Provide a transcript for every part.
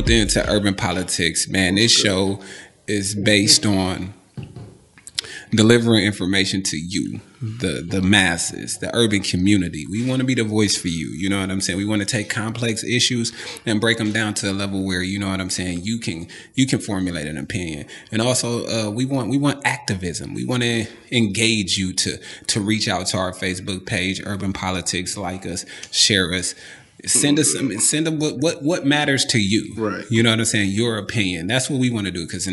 tuned into Urban Politics, man. This show is based on delivering information to you, the masses, the urban community. We want to be the voice for you. You know what I'm saying? We want to take complex issues and break them down to a level where, you know what I'm saying, you can formulate an opinion. And also, we want activism. We want to engage you to reach out to our Facebook page, Urban Politics, like us, share us. Send them what matters to you. Right. You know what I'm saying? Your opinion. That's what we want to do. Because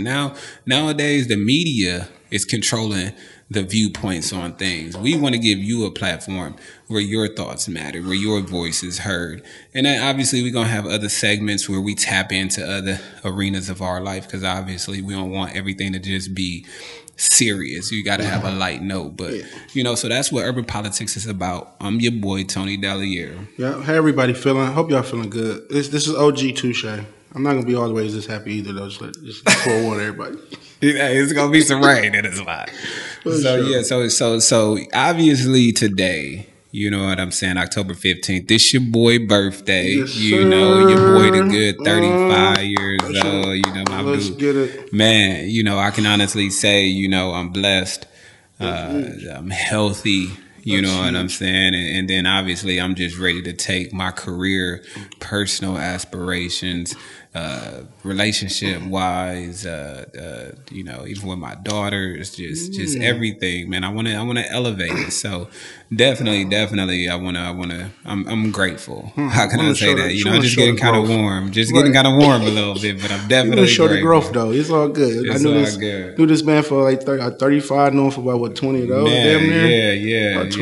nowadays the media is controlling the viewpoints on things. We want to give you a platform where your thoughts matter, where your voice is heard. And then obviously we're going to have other segments where we tap into other arenas of our life, because obviously we don't want everything to just be serious. You got to have a light note. But, you know, so that's what Urban Politics is about. I'm your boy, Tony Dalliere. Yeah, how everybody feeling? I hope y'all feeling good. This is OG Touche. I'm not going to be always this happy either, though. Just forewarn everybody. It's going to be some rain in this lot. So obviously today, you know what I'm saying, October 15th, this your boy birthday. Yes, you know, your boy the good 35 years old. You know, my Let's dude. get it. Man, you know, I can honestly say, you know, I'm blessed. I'm healthy. You know what I'm saying? And then obviously I'm just ready to take my career, personal aspirations, relationship wise, you know, even with my daughter, it's just everything, man. I want to elevate it. So definitely I'm grateful. How can I say that? You know, I'm just getting kind of warm. Getting kind of warm a little bit, but I'm definitely show the grateful. growth though. It's all good. It's knew this man for like 35, knew him for about what, 20 of those, damn near. Yeah. It's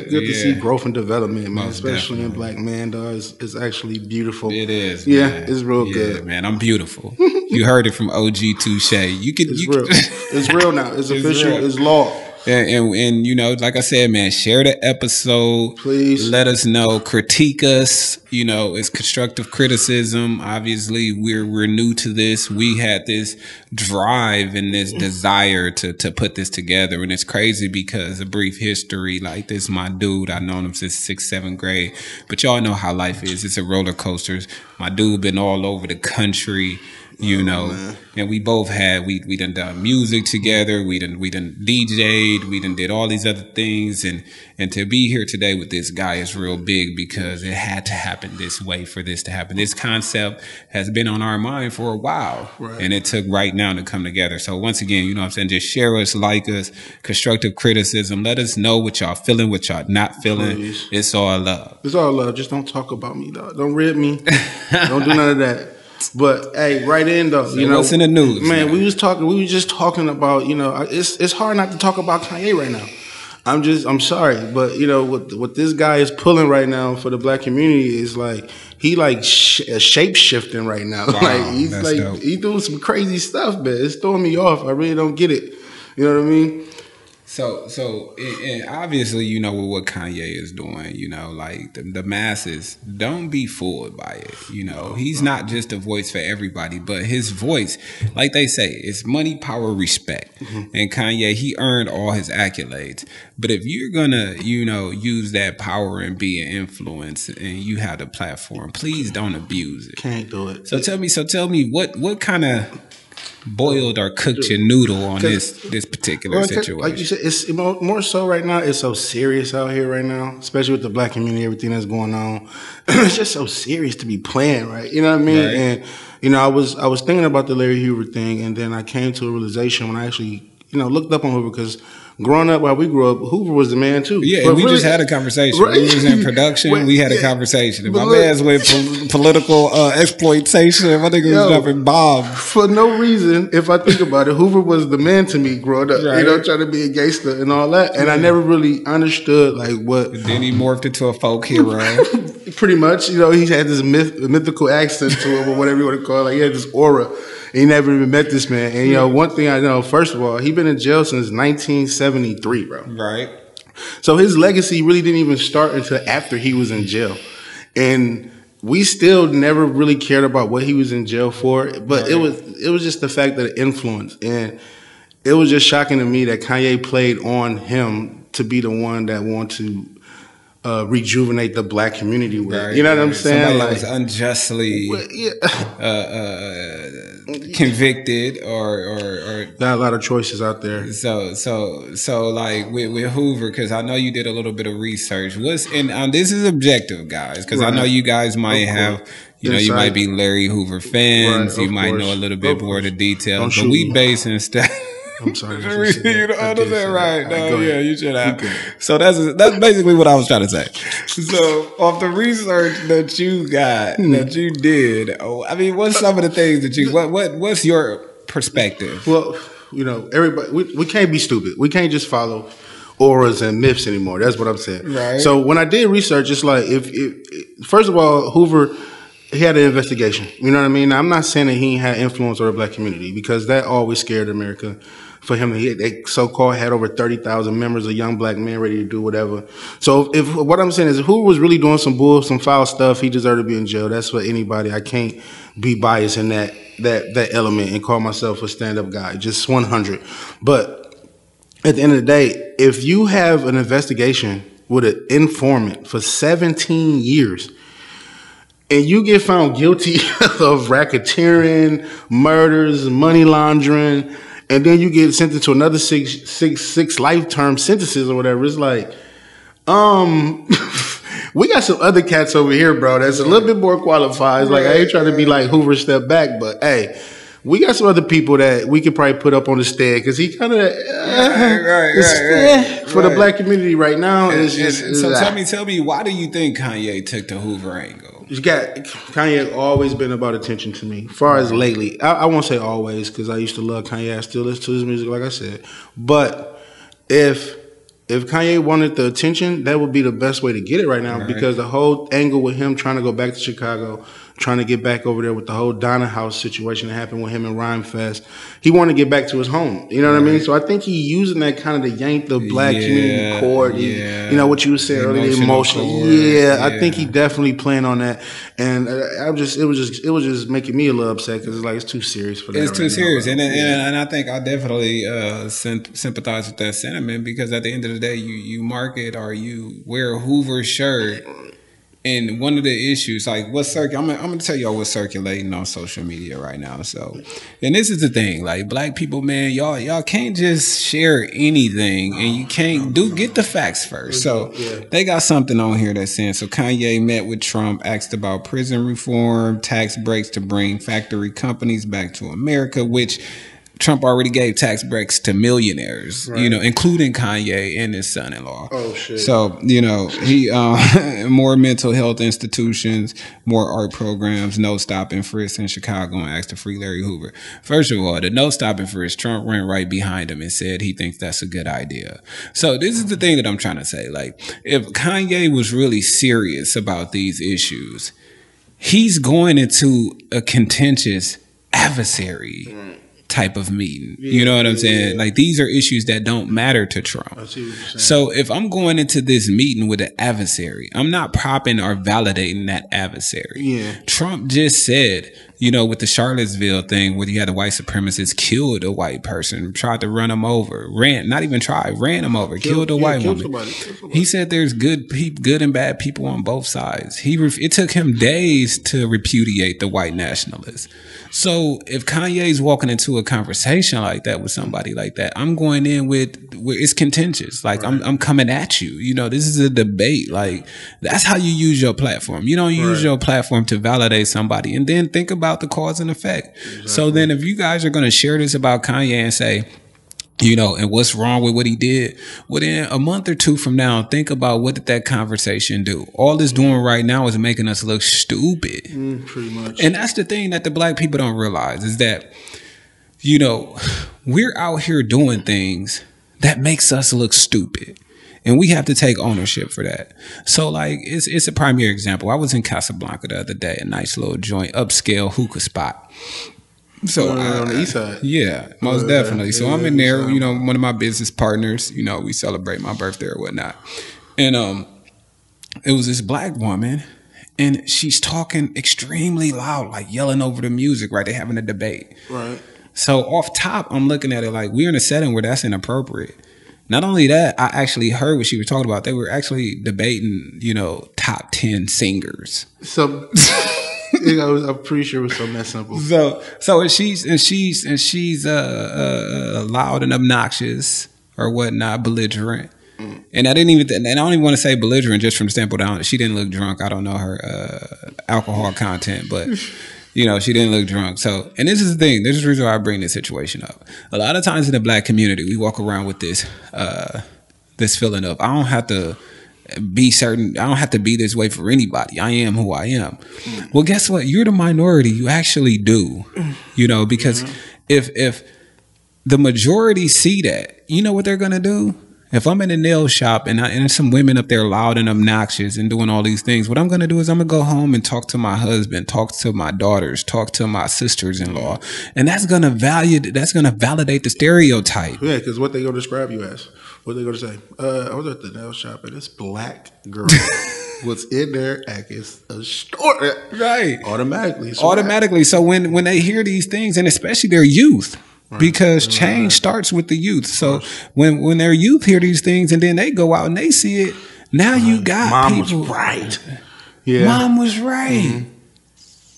good to see growth and development, man. Especially in black men, though. It's actually beautiful. It is. Yeah, man. it's real good. Man, I'm beautiful. You heard it from OG Touche. It's real. It's real now. It's official. Real. It's law. And you know, like I said, man, share the episode. Please. Let us know. Critique us. You know, it's constructive criticism. Obviously, we're new to this. We had this drive and this desire to put this together. And it's crazy because a brief history, like this, my dude, I've known him since 6th, 7th grade. But y'all know how life is. It's a roller coaster. My dude been all over the country. You know, and we both had, we done music together. We done DJ'd. We done did all these other things. And to be here today with this guy is real big because it had to happen this way for this to happen. This concept has been on our mind for a while. Right. And it took right now to come together. So once again, you know what I'm saying? Just share us, like us, constructive criticism. Let us know what y'all feeling, what y'all not feeling. Please. It's all love. It's all love. Just don't talk about me, dog. Don't rib me. Don't do none of that. But hey, right in though, so you know, what's in the news, man? We was just talking about, you know, it's hard not to talk about Kanye right now. I'm sorry, but you know what this guy is pulling right now for the black community is like he shape shifting right now. Wow, like he's like dope. He doing some crazy stuff, man. It's throwing me off. I really don't get it. You know what I mean? So, and obviously, you know what Kanye is doing. You know, like the masses, don't be fooled by it. You know, he's not just a voice for everybody, but his voice, like they say, is money, power, respect. And Kanye, he earned all his accolades. But if you're gonna, you know, use that power and be an influence, and you have the platform, please don't abuse it. Can't do it. So tell me, what kind of boiled or cooked your noodle on this particular situation? Like you said, it's more so right now. It's so serious out here right now, especially with the black community, everything that's going on. It's just so serious to be playing, right? You know what I mean? Right. And you know, I was thinking about the Larry Hoover thing, and then I came to a realization when I actually, you know, looked up on Hoover because growing up, while we grew up, Hoover was the man too. Yeah, and we really just had a conversation. Right. We was in production. We had a conversation. And my man's with political exploitation. My nigga was dropping bombs. For no reason, if I think about it, Hoover was the man to me growing up. Right. You know, trying to be a gangster and all that. And I never really understood like what. And then he morphed into a folk hero. Pretty much. You know, he had this mythical accent to him or whatever you want to call it. Like, he had this aura. He never even met this man. And, you know, one thing I know, first of all, he been in jail since 1973, bro. Right. So his legacy really didn't even start until after he was in jail. And we still never really cared about what he was in jail for. But right. it was just the fact that it influenced. And it was just shocking to me that Kanye played on him to be the one that wanted to rejuvenate the black community with. You know what I'm saying? Somebody that was unjustly convicted or got a lot of choices out there. So like with Hoover, because I know you did a little bit of research. And this is objective, guys, because I know you guys might have. You know, you might be Larry Hoover fans. You might know a little bit more of the details. But we basing stuff. I'm sorry. You don't understand, right? No, yeah, you should have. So that's basically what I was trying to say. So off the research that you got, that you did, I mean, what's some of the things that you? What's your perspective? Well, you know, everybody, we can't be stupid. We can't just follow auras and myths anymore. That's what I'm saying. Right. So when I did research, it's like if first of all, Hoover. He had an investigation. You know what I mean? Now, I'm not saying that he had influence on the black community because that always scared America. For him, they so-called had over 30,000 members of young black men ready to do whatever. So if what I'm saying is, if Hoover was really doing some foul stuff, he deserved to be in jail. That's for anybody. I can't be biased in that element and call myself a stand-up guy. Just 100. But at the end of the day, if you have an investigation with an informant for 17 years. And you get found guilty of racketeering, murders, money laundering, and then you get sentenced to another six life-term sentences or whatever. It's like, we got some other cats over here, bro, that's a little bit more qualified. It's like, I ain't trying to be like Hoover step back, but hey, we got some other people that we could probably put up on the stand because he kind of for the black community right now. So tell me, why do you think Kanye took the Hoover angle? Kanye always been about attention to me. As far as lately, I won't say always because I used to love Kanye. I still listen to his music, like I said. But if Kanye wanted the attention, that would be the best way to get it right now because the whole angle with him trying to go back to Chicago, trying to get back over there with the whole Donna House situation that happened with him and Rhyme Fest, he wanted to get back to his home. You know what I mean? So I think he using that kind of to yank the black community cord. You know what you were saying earlier, emotional. I think he definitely playing on that. And it was just making me a little upset because it's like it's too serious for that. It's too serious, and I think I definitely sympathize with that sentiment because at the end of the day, you market or you wear a Hoover shirt. And one of the issues, like what's I'm gonna tell y'all what's circulating on social media right now. So, and this is the thing, like black people, man, y'all can't just share anything, and you can't get the facts first. So they got something on here that's saying, so Kanye met with Trump, asked about prison reform, tax breaks to bring factory companies back to America, which Trump already gave tax breaks to millionaires, you know, including Kanye and his son-in-law. Oh, shit. So, you know, he more mental health institutions, more art programs, no stop and frisk in Chicago, and asked to free Larry Hoover. First of all, the no stop and frisk, Trump ran right behind him and said he thinks that's a good idea. So this is the thing that I'm trying to say. Like, if Kanye was really serious about these issues, he's going into a contentious adversary type of meeting. You know what I'm saying? Like, these are issues that don't matter to Trump. I see what you're saying. So if I'm going into this meeting with an adversary, I'm not propping or validating that adversary. Trump just said, you know, with the Charlottesville thing where you had a white supremacist killed a white person, tried to run him over, ran him over, killed a white woman. He said there's good and bad people on both sides. It took him days to repudiate the white nationalists. So if Kanye's walking into a conversation like that with somebody like that, I'm going in with it's contentious. Like I'm coming at you. You know, this is a debate. Like, that's how you use your platform. You don't use your platform to validate somebody and then think about the cause and effect. So then if you guys are going to share this about Kanye and say, you know, and what's wrong with what he did? Well, then a month or two from now, think about what did that conversation do? All it's doing right now is making us look stupid. Pretty much. And that's the thing that the black people don't realize is that, you know, we're out here doing things that makes us look stupid. And we have to take ownership for that. So, like, it's a primary example. I was in Casablanca the other day, a nice little joint, upscale hookah spot. So on the east side. Yeah, most definitely. So I'm in there, you know, one of my business partners, you know, we celebrate my birthday or whatnot. And it was this black woman and she's talking extremely loud, like yelling over the music, right? They're having a debate. Right. So off top, I'm looking at it like we're in a setting where that's inappropriate. Not only that, I actually heard what she was talking about. They were actually debating, you know, top 10 singers. So I'm pretty sure it was something that simple. So and she's loud and obnoxious or whatnot, belligerent. And I don't even want to say belligerent just from the standpoint that she didn't look drunk. I don't know her alcohol content, but you know, she didn't look drunk. So, and this is the thing. This is the reason why I bring this situation up. A lot of times in the black community, we walk around with this this feeling of I don't have to be certain. I don't have to be this way for anybody. I am who I am. Well, guess what? You're the minority. You actually do. You know, because if the majority see that, you know what they're gonna do? If I'm in a nail shop and there's some women up there loud and obnoxious and doing all these things, what I'm going to do is I'm going to go home and talk to my husband, talk to my daughters, talk to my sisters-in-law. And that's going to validate the stereotype. Yeah, because what they going to describe you as? What they going to say? I was at the nail shop and this black girl was in there acting a story. Right. Automatically. So when they hear these things, and especially their youth, because change starts with the youth. So when their youth hear these things and then they go out and they see it, now you got Mom people. was right. Yeah. Mom was right.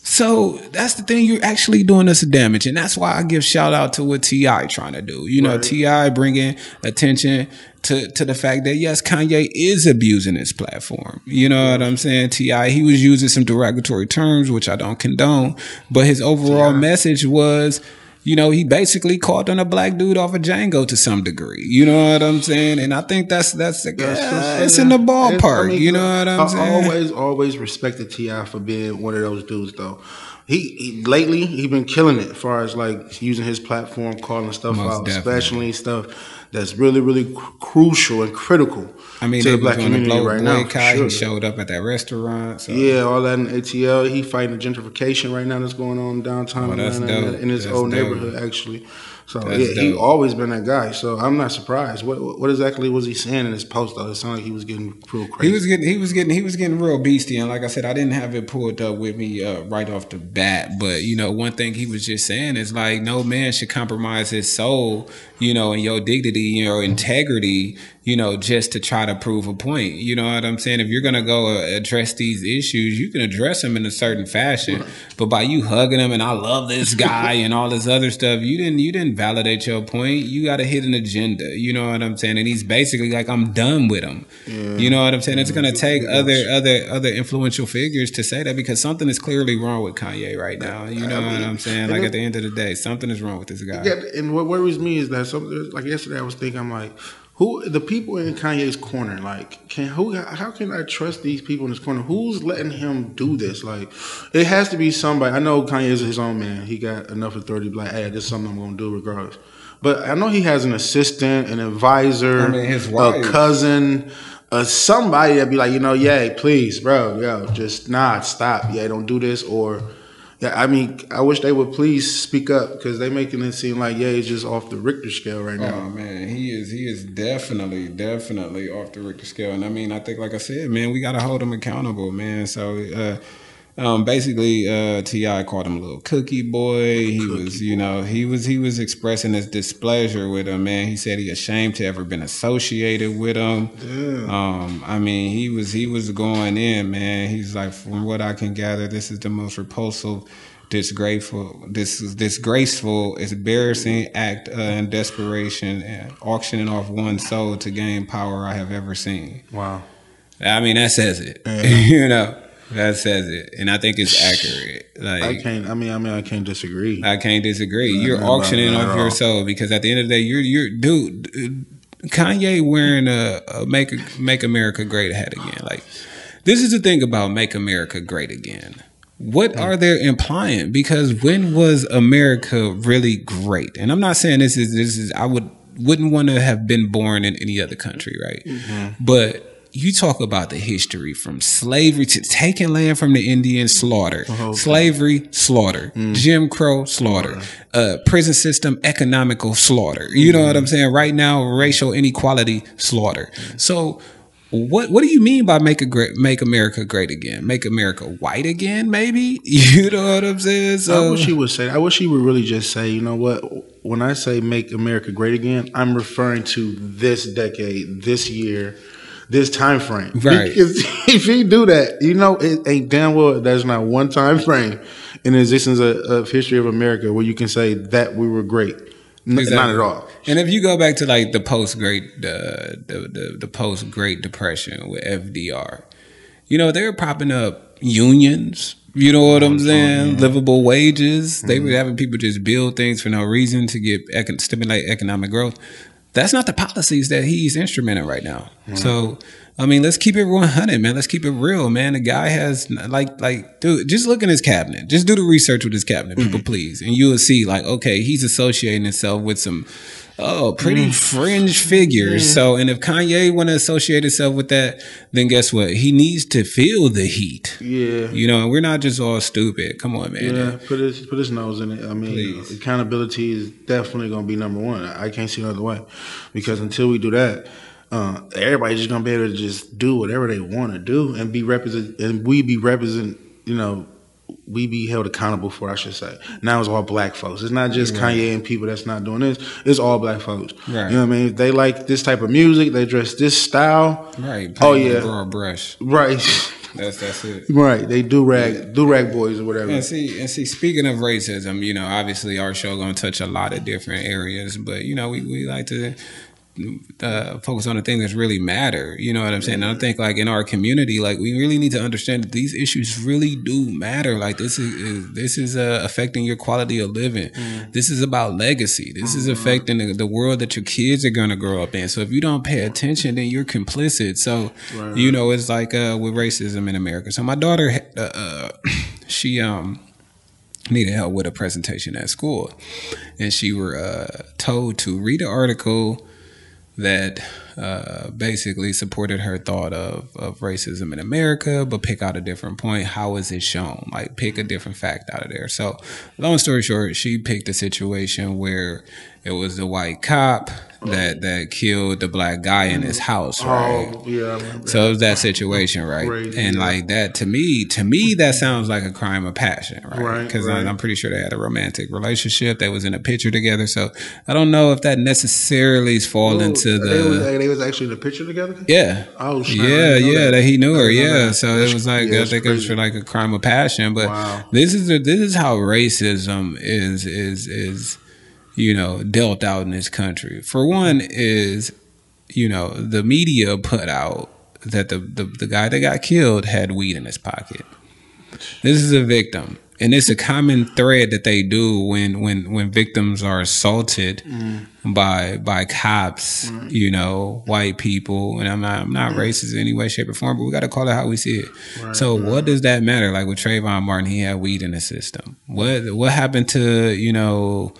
So that's the thing. You're actually doing us damage. And that's why I give shout out to what T.I. trying to do. You know, T.I. bringing attention to the fact that, yes, Kanye is abusing his platform. You know what I'm saying? T.I., he was using some derogatory terms, which I don't condone. But his overall message was, you know, he basically called on a black dude off of Django to some degree. You know what I'm saying? And I think it's in the ballpark. You know what I'm saying? Always respected T.I. for being one of those dudes, though. He lately been killing it as far as like using his platform, calling stuff out, especially stuff that's really, really crucial and critical. I mean, to the black community right now. Sure. He showed up at that restaurant. So. Yeah, all that in ATL. He fighting the gentrification right now that's going on downtown Atlanta in his old neighborhood, actually. So he always been that guy. So I'm not surprised. What exactly was he saying in his post though? It sounded like he was getting real crazy. He was getting real beastie. And like I said, I didn't have it pulled up with me right off the bat. But you know, one thing he was just saying is like, no man should compromise his soul, you know, and your dignity, your integrity, you know, just to try to prove a point. You know what I'm saying? If you're gonna go address these issues, you can address them in a certain fashion. But by you hugging him and I love this guy and all this other stuff, you didn't validate your point. You got to hit an agenda. You know what I'm saying? And he's basically like, I'm done with him. Yeah. You know what I'm saying? It's gonna take other influential figures to say that, because something is clearly wrong with Kanye right now. You know what I'm saying? Like at the end of the day, something is wrong with this guy. Yeah, and what worries me is that something like yesterday I was thinking, I'm like, who the people in Kanye's corner? Like, how can I trust these people in his corner? Who's letting him do this? Like, it has to be somebody. I know Kanye is his own man. He got enough authority to be like, hey, this is something I'm going to do regardless. But I know he has an assistant, an advisor, his wife, a cousin, somebody that be like, you know, yeah, please, bro, yo, just stop, yeah, don't do this, or. Yeah, I mean, I wish they would please speak up, because they making it seem like he's just off the Richter scale right now. Oh man, he is definitely off the Richter scale, and I mean, I think, like I said, man, we gotta hold him accountable, man. So, basically, T.I. called him a little cookie boy. He was expressing his displeasure with him, man. He said he ashamed to ever been associated with him. Yeah. I mean, he was going in, man. He's like, from what I can gather, this is the most repulsive, disgraceful, embarrassing act in desperation and auctioning off one's soul to gain power I have ever seen. Wow. I mean, that says it. You know. That says it, and I think it's accurate. Like, I can't disagree. I can't disagree. You're auctioning off your soul, because at the end of the day, dude. Kanye wearing a Make America Great hat again. Like, this is the thing about Make America Great Again. What are they implying? Because when was America really great? And I'm not saying this is. I wouldn't want to have been born in any other country, right? Mm-hmm. But you talk about the history from slavery to taking land from the Indians, slaughter, slavery, slaughter, Jim Crow, slaughter, prison system, economical slaughter. You know what I'm saying? Right now, racial inequality, slaughter. So what do you mean by make America great again? Make America white again, maybe? You know what I'm saying? So I wish he would say that. I wish he would really just say, you know what? when I say make America great again, I'm referring to this decade, this year, this time frame. Right. Because if you do that, you know, it ain't damn well there's not one time frame in the existence of history of America where you can say that we were great. Exactly. Not at all. And if you go back to like the post Great Depression with FDR, you know, they were propping up unions. You know what I'm saying? Yeah. Livable wages. They were having people just build things for no reason to get stimulate economic growth. That's not the policies that he's instrumenting right now. So, I mean, let's keep it 100, man. Let's keep it real, man. The guy has like, dude, just look in his cabinet. Just do the research with his cabinet, people, please, and you will see, like, okay, he's associating himself with some pretty fringe figures. So, and if Kanye want to associate himself with that, then guess what? He needs to feel the heat. Yeah, you know, and we're not just all stupid. Come on, man. Yeah, put his nose in it. I mean, accountability is definitely going to be number one. I can't see another way, because until we do that, everybody's just going to be able to just do whatever they want to do and be we be held accountable for, I should say. Now it's all black folks. It's not just Kanye and people that's not doing this. It's all black folks. Right. You know what I mean? If they like this type of music, they dress this style. Right. Oh yeah. Broad brush. Right. That's it. Right. They do rag boys or whatever. And see, speaking of racism, you know, obviously our show gonna touch a lot of different areas, but you know, we like to focus on the thing that's really matter. You know what I'm saying? And I think like in our community, like we really need to understand that these issues really do matter. Like this is affecting your quality of living. This is about legacy. This is affecting the world that your kids are going to grow up in. So if you don't pay attention, then you're complicit. So, you know, it's like with racism in America. So my daughter, she needed help with a presentation at school, and she were told to read an article that basically supported her thought of racism in America, but pick out a different point. How is it shown? Like, pick a different fact out of there. So, long story short, she picked a situation where it was the white cop that killed the black guy in his house, right? Oh, yeah, I remember. So it was that situation, right? And like that, to me, that sounds like a crime of passion, right? Because I'm pretty sure they had a romantic relationship. They was in a picture together. So I don't know if that necessarily is fall into they was actually in a picture together. Yeah. Oh, yeah. That he knew her. Yeah. So it was like I think it was for like a crime of passion. But this is how racism is. You know, dealt out in this country. For one is, you know, the media put out that the guy that got killed had weed in his pocket. This is a victim. And it's a common thread that they do when victims are assaulted by cops, you know, white people. And I'm not racist in any way, shape, or form, but we got to call it how we see it. So what does that matter? Like with Trayvon Martin, he had weed in the system. What happened to, you know,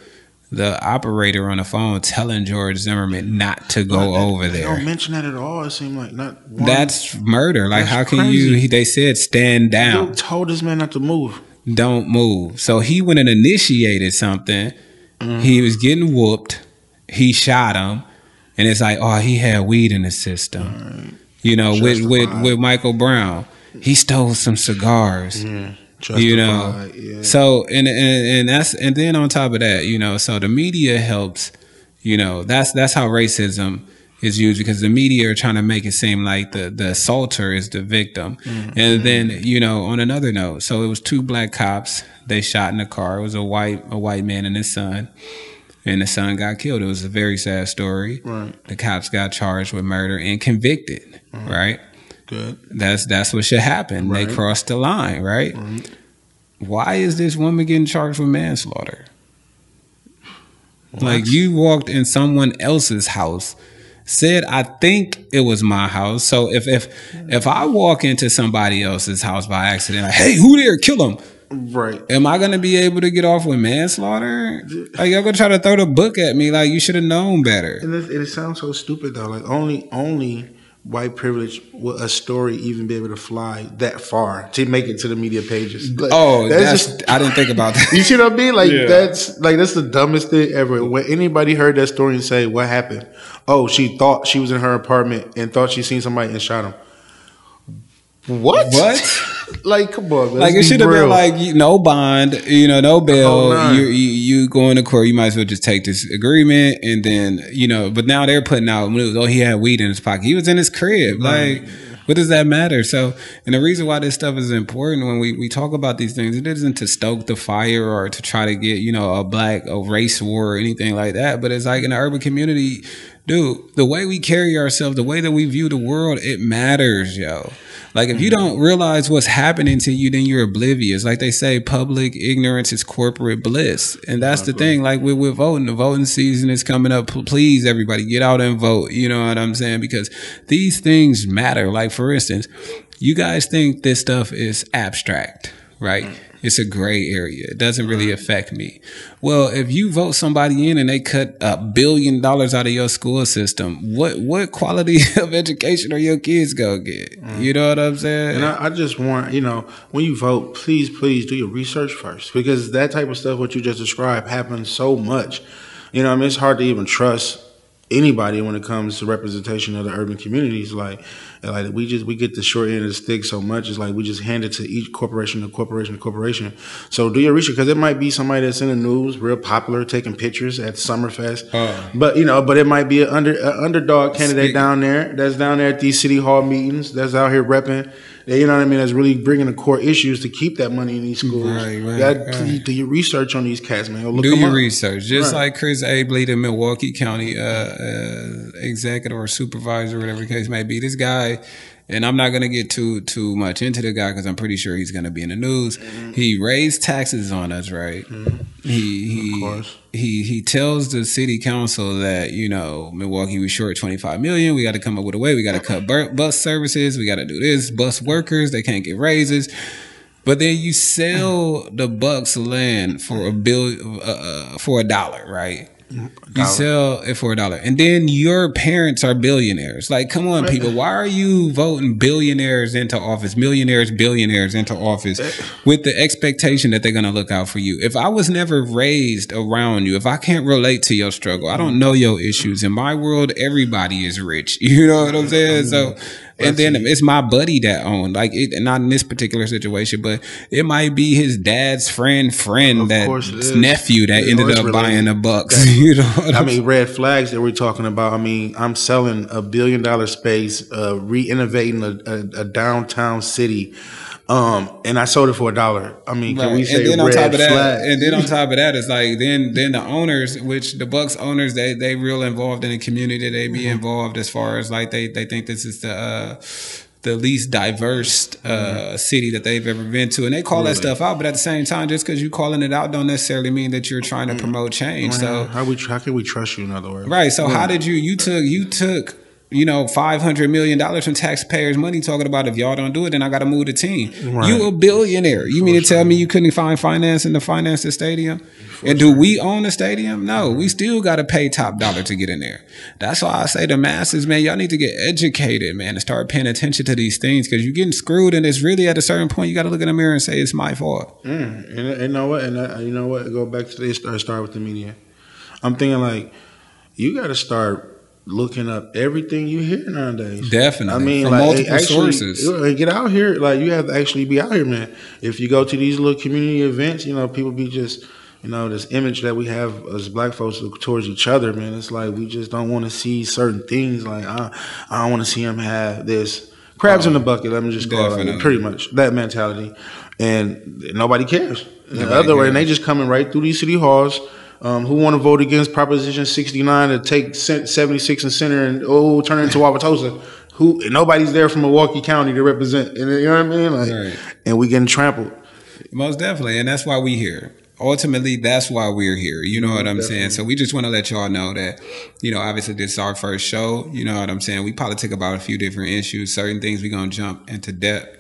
the operator on the phone telling George Zimmerman not to go over there? They don't mention that at all. It seemed like not one. That's murder. Like, how can you? They said stand down. They told this man not to move. Don't move. So he went and initiated something. He was getting whooped. He shot him, and it's like, oh, he had weed in the system. You know, with Michael Brown, he stole some cigars. You know, so and then on top of that, you know, so the media helps, you know, that's how racism is used, because the media are trying to make it seem like the assaulter is the victim. And then, you know, on another note, so it was two black cops. They shot in the car. It was a white man and his son, and the son got killed. It was a very sad story. The cops got charged with murder and convicted. Right. Good. That's what should happen. They crossed the line, right? Why is this woman getting charged with manslaughter? Like, you walked in someone else's house, said, I think it was my house. So if I walk into somebody else's house by accident, like, hey, who there? Kill him. Right. Am I gonna be able to get off with manslaughter? Like, y'all gonna try to throw the book at me? Like, you should have known better. And it sounds so stupid though. Like, only white privilege will a story even be able to fly that far to make it to the media pages. Like, I didn't think about that. You see what I mean? Like, that's the dumbest thing ever. When anybody heard that story and say, what happened? Oh, she thought she was in her apartment and thought she seen somebody and shot him. What? Like, come on, man. Like, it should have been like, no bond, you know, no bail. you going to court, you might as well just take this agreement and then, you know, but now they're putting out news, oh, he had weed in his pocket. He was in his crib. Like, what does that matter? So, and the reason why this stuff is important when we talk about these things, it isn't to stoke the fire or to try to get, you know, a race war or anything like that. But it's like in the urban community, dude, the way we carry ourselves, the way that we view the world, it matters, yo. Like, if you don't realize what's happening to you, then you're oblivious. Like they say, public ignorance is corporate bliss. And that's the thing. Like, we're voting. The voting season is coming up. Please, everybody, get out and vote. You know what I'm saying? Because these things matter. Like, for instance, you guys think this stuff is abstract, right? It's a gray area. It doesn't really affect me. Well, if you vote somebody in and they cut $1 billion out of your school system, what quality of education are your kids gonna get? You know what I'm saying? And I just want, you know, when you vote, please do your research first, because that type of stuff, what you just described, happens so much. You know, I mean, it's hard to even trust anybody when it comes to representation of the urban communities. Like we get the short end of the stick so much. It's like we just hand it to each corporation to corporation to corporation. So do your research, because it might be somebody that's in the news, real popular, taking pictures at Summerfest. But you know, but it might be an underdog candidate down there that's down there at these city hall meetings, that's out here repping. You know what I mean? That's really bringing the core issues to keep that money in these schools. You gotta do your research on these cats, man. Do your research. Just like Chris Abley, the Milwaukee County executive or supervisor, whatever the case may be. This guy, and I'm not going to get too much into the guy because I'm pretty sure he's going to be in the news. He raised taxes on us, right? He tells the city council that, you know, Milwaukee was short $25 million. We got to come up with a way. We got to cut bus services. We got to do this. Bus workers, they can't get raises. But then you sell the Bucks land for $1, right? You sell it for $1, and then your parents are billionaires. Like, come on, people, why are you voting billionaires into office, millionaires, billionaires into office with the expectation that they're going to look out for you? If I was never raised around you, if I can't relate to your struggle, I don't know your issues. In my world, everybody is rich. You know what I'm saying? So, and then it's my buddy that owned, like, it, not in this particular situation, but it might be his dad's friend that's nephew that ended up buying the Bucks. You know what I mean? Red flags that we're talking about. I mean, I'm selling $1 billion space, re-innovating a downtown city. And I sold it for $1. I mean, can we say red flag? And then on top of that, it's like then the owners, which the Bucks owners, they real involved in the community. They be involved as far as like they think this is the least diverse city that they've ever been to, and they call that stuff out. But at the same time, just because you're calling it out, don't necessarily mean that you're trying to promote change. So how can we trust you? In other words, right? So how did you took you know, $500 million from taxpayers' money talking about if y'all don't do it, then I got to move the team. You a billionaire. You mean to tell me you couldn't find financing to finance the stadium? And do we own the stadium? No, we still got to pay top dollar to get in there. That's why I say the masses, man, y'all need to get educated, man, and start paying attention to these things, because you're getting screwed, and it's really at a certain point you got to look in the mirror and say it's my fault. And you know what? You know what? Go back to this. Start with the media. I'm thinking like you got to start looking up everything you hear nowadays. Definitely. I mean, from like, multiple sources. Get out here. Like, you have to actually be out here, man. If you go to these little community events, you know, people be just, you know, this image that we have as black folks towards each other, man. It's like we just don't want to see certain things. Like, I don't want to see them have this crabs in the bucket. Let me just call it pretty much that mentality. And nobody cares. The other way, and they just coming right through these city halls. Who want to vote against Proposition 69 to take 76 and center and turn it into Wauwatosa? Nobody's there from Milwaukee County to represent. You know what I mean? Like, and we getting trampled. Most definitely, and that's why we here. Ultimately, that's why we're here. You know what I'm saying? So we just want to let y'all know that, you know, obviously this is our first show. You know what I'm saying? We politic about a few different issues, certain things we're going to jump into depth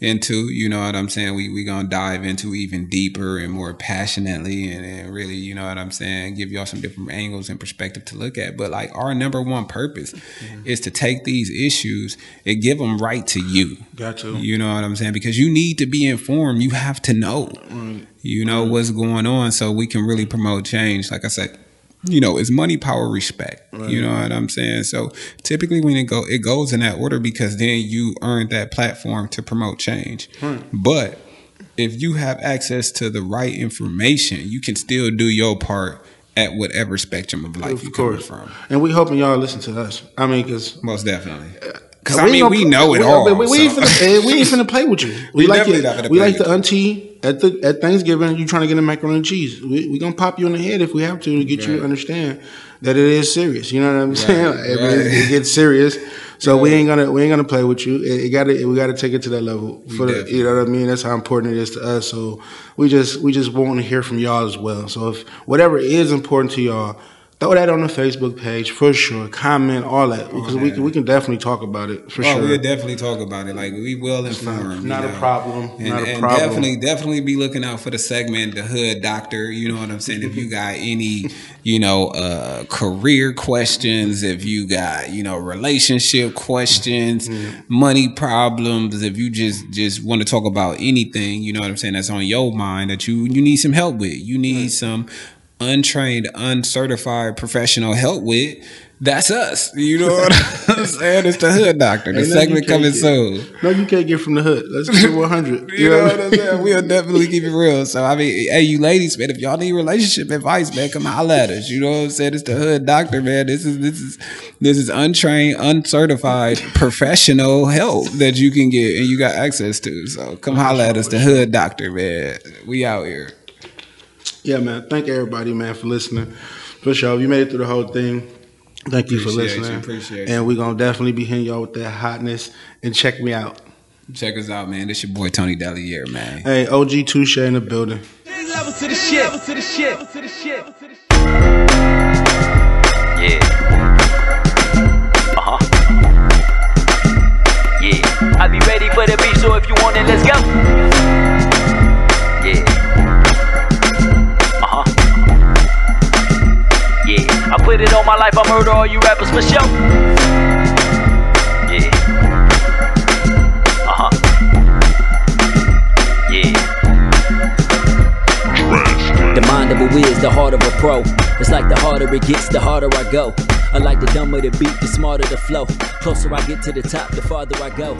into, you know what I'm saying? We gonna dive into even deeper and more passionately and really, you know what I'm saying, give y'all some different angles and perspective to look at. But like, our number one purpose is to take these issues and give them right to you. Got to. You know what I'm saying? Because you need to be informed. You have to know, you know, what's going on so we can really promote change. Like I said, you know, it's money, power, respect. You know what I'm saying? So typically when it goes in that order, because then you earn that platform to promote change. But if you have access to the right information, you can still do your part at whatever spectrum of life you're coming from. And we hoping y'all listen to us. I mean, because most definitely. Because I mean, we know it all. We ain't finna play with you. We like the auntie at Thanksgiving. You trying to get a macaroni and cheese? We gonna pop you in the head if we have to get you to understand that it is serious. You know what I'm saying? It gets serious. So we ain't gonna play with you. We gotta take it to that level. You know what I mean? That's how important it is to us. So we just want to hear from y'all as well. So if whatever is important to y'all, throw that on the Facebook page for sure. Comment all that because we can definitely talk about it for sure. We'll definitely talk about it. Like we will inform. Not a problem. And definitely be looking out for the segment, the Hood Doctor. You know what I'm saying? If you got any, career questions, if you got relationship questions, money problems, if you just want to talk about anything, you know what I'm saying, that's on your mind that you need some help with. You need some untrained, uncertified professional help with, that's us. You know what I'm saying? It's the Hood Doctor. The segment coming soon. No, you can't get from the hood. Let's keep it 100. You know what I'm saying? We'll definitely keep it real. So, I mean, hey, you ladies, man, if y'all need relationship advice, man, come holler at us. You know what I'm saying? It's the Hood Doctor, man. This is untrained, uncertified, professional help that you can get and you got access to. So, come holler at us, the Hood Doctor, man. We out here. Yeah, man. Thank everybody, man, for listening. For sure. If you made it through the whole thing, thank you for listening. Appreciate and we're going to definitely be hitting y'all with that hotness. And check me out. Check us out, man. This your boy, Tony Dalliere, man. Hey, OG Touche in the building. Level to the shit. Level to the shit. Level to the shit. Yeah. Yeah. I be ready for the beat, so if you want it, let's go. Yeah. I put it on my life, I murder all you rappers for sure. Yeah. Yeah. The mind of a whiz, the heart of a pro. It's like the harder it gets, the harder I go. I like the dumber the beat, the smarter the flow. Closer I get to the top, the farther I go.